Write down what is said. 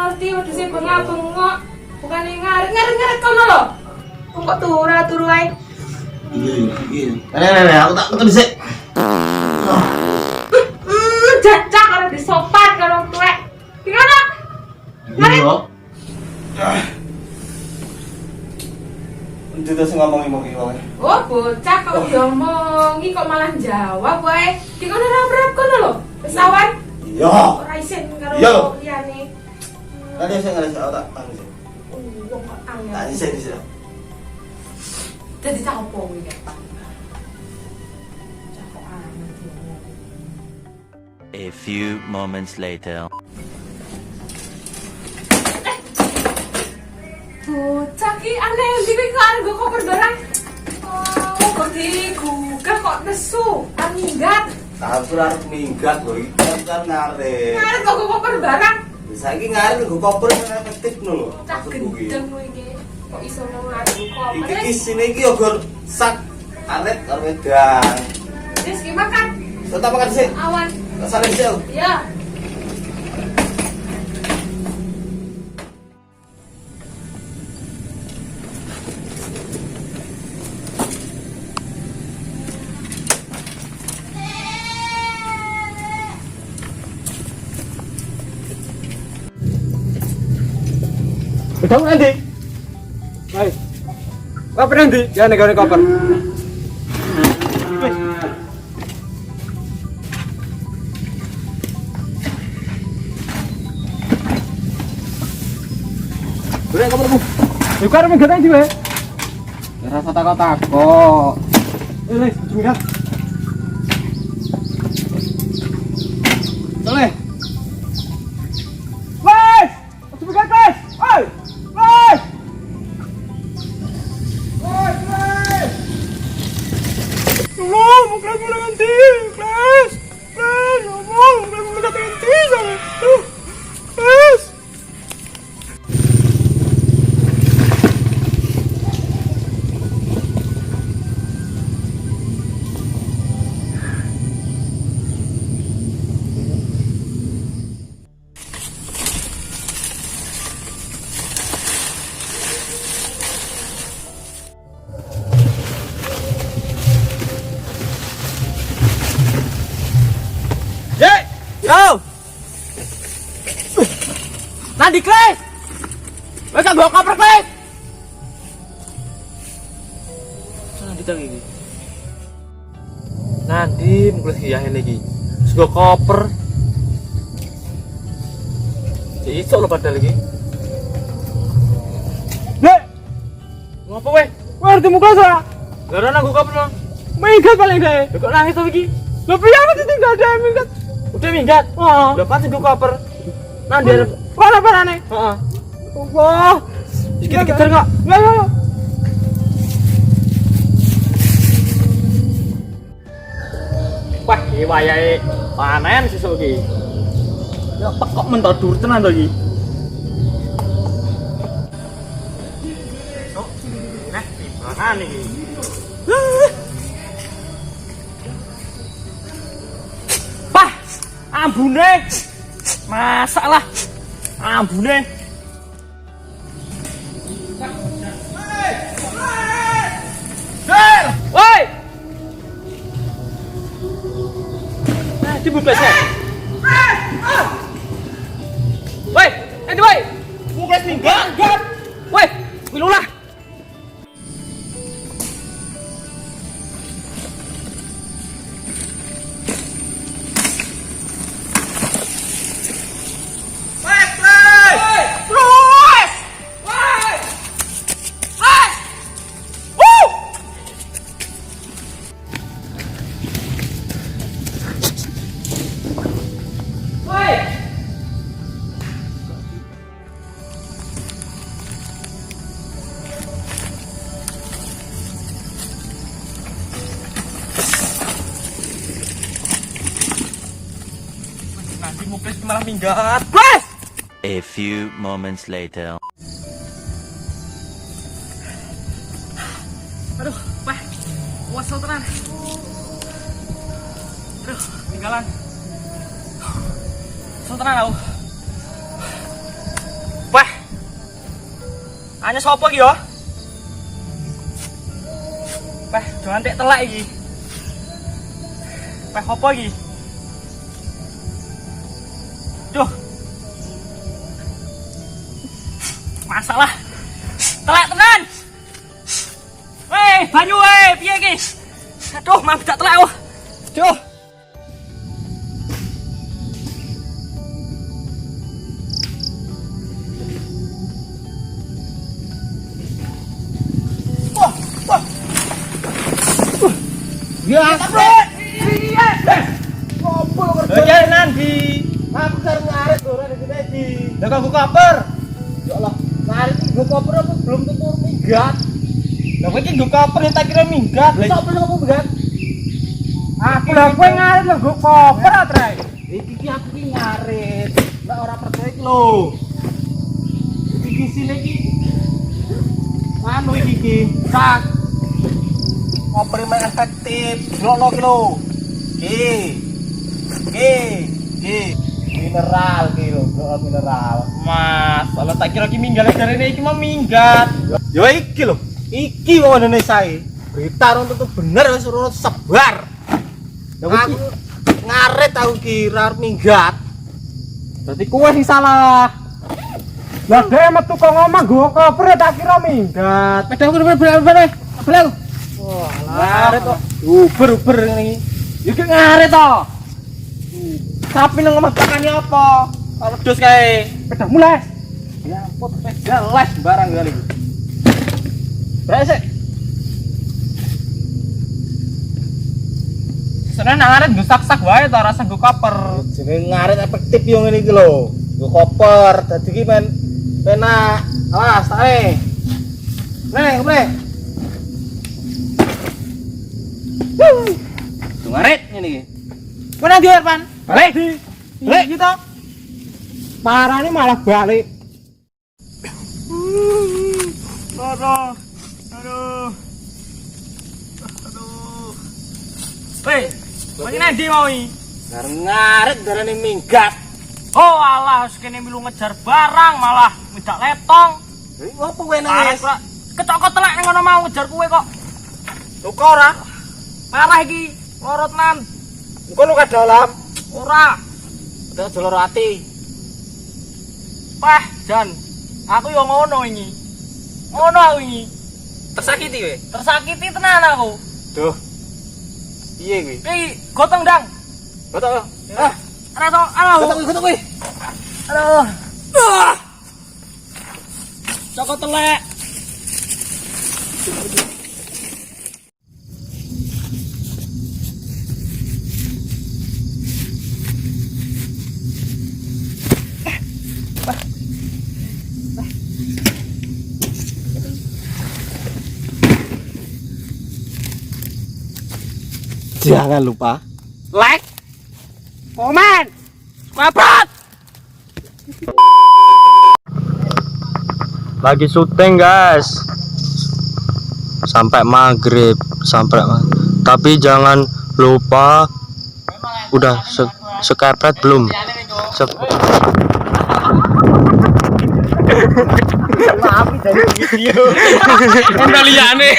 ngerti wedhus bengak-bengok. Bukan ngaret kono lho. Kok turu ae. Iya. Aku tak ketemu sik. Jajak karo disopan karo tuwek. Gimana? Ngaret. Itu sing ngomong-ngomong wae. Oh, bocah kok diomongi kok malah jawab wae. Di kono rap-rap kono lho. Wis awan. Iya. Ora isin karo liyane. Tadi saya ngerasa tak anu sih. Wong kok angel. Tak sih. Dadi tak opo kuwi kek. Cakok aneh. A few moments later. Bocah ki aneh ndi kuwi kok arep nggo koper barang. Oh, kok digugah kok nesu, minggat. Tak arep minggat lho iki kan ngaret. Arep nggo koper barang. Saiki ngaret nggo koper nang ketik lho. Cak gendeng kuwi iki. Kok iso nang koper. Iki sine iki yo gur sak aret karo wedang. Wis ki makan. Tetap makan sih. Awan. Salim sih. Iya. Kamu nanti, baik. Koper nanti, jangan negara koper. Boleh koper bu. Juga ada mengganti sih, baik. Rasa takut. Ini, lihat. Boleh. Wes, masuk guys. Oi. Kelas mulai ganti, kelas, mulai ganti sama, kelas. Yo! Nanti kelas! Mereka bawa koper kelas! Nanti tak ini. Nanti mungkin hiahin lagi. Sudah koper. Jadi isok lo pada lagi. Dek! Ngapa weh? Weh arti muka saya? Gara nanggu koper lo. Minggat paling deh. Kok nangis tuh lagi? Lo pilih apa sih tinggal ada yang minggat? Udah minggat? Udah pasti gue koper. Nah dia apa nih? Wah, dikejar nggak? Nggak. Wah, ini wayai panen sih sogi. Ya kok mentodur tenan lagi. Sok, mana nih? Ambune, masalah, ambune. Woi, di bubesnya. Woi, woi, bubes minggat. Woi, milulah. Muklis malah minggat. A few moments later. Aduh, Pak. Wasal tenan. Aduh, tinggalan. Wasal tenan aku. Tanya sapa iki yo? Peh, jangan tek telak iki. Peh apa iki? Duh. Masalah. Telak tenan. Weh, banyu weh, piye iki? Aduh, mam tak telak oh. Duh. Ya, Oke, nanti. aku cari ngarit lho, ada gede di. Lah kok koper? Ya Allah, ngarit ini gue koper apa belum tentu minggat. Lah kowe iki nggo koper ya tak kira minggat. Sok belum aku minggat. Aku lah kowe ngarit lho nggo koper atre. Iki aku ki ngarit. Lah ora percaya iki lho. Iki sine iki. Anu iki sak. Koper men efektif. Delokno ki lho. Mineral ki lho, mineral. Mas, kalau tak kira ki minggat jarene iki mah minggat. Ya iki lho. Iki wong Indonesia iki. Berita rung tentu bener wis ora sebar. Aku ngaret aku ki rar minggat. Berarti kowe sing salah. Lah dhewe metu kok ngomong nggo koper tak kira minggat. Pedaku bener. Wah, ngaret kok. Uber ngene iki. Iki ngarit to. Tapi nang omah takane apa? Kalau dos kae. Pedah mulai. Ya ampun, jelas barang kali iki. Resik. Seneng nang ngarit nggo sak-sak wae to rasa nggo koper. Jenenge ngaret efektif yo ngene iki lho. Nggo koper, dadi ki men penak. Awas, tae. Kemre. Tuh ngarit ngene iki. Kowe nang ndi, Pan? Balik. Balik gitu. Parane malah balik. Aduh. Weh, kowe nang ndi mau iki? Ngaret darane minggat. Oh alah, sekene milu ngejar barang malah midak letong. Iki opo kowe nangis? Kecokot telek nang ngono mau ngejar kowe kok. Luka ora? Parah iki, lorot nan. Engko luka dalam. Ora. Udah jolor ati. Pah, Jan. Aku yo ngono iki. Ngono aku iki. Tersakiti kowe? Tersakiti tenan aku. Duh. Piye kuwi? Iki gotong ndang. Gotok. Ah, Anu. gotok kuwi. Aduh. Cokot telek. Jangan lupa Like. Komen. Subscribe. Lagi syuting guys sampai maghrib tapi jangan lupa udah subscribe belum maaf dari video. Kembaliane.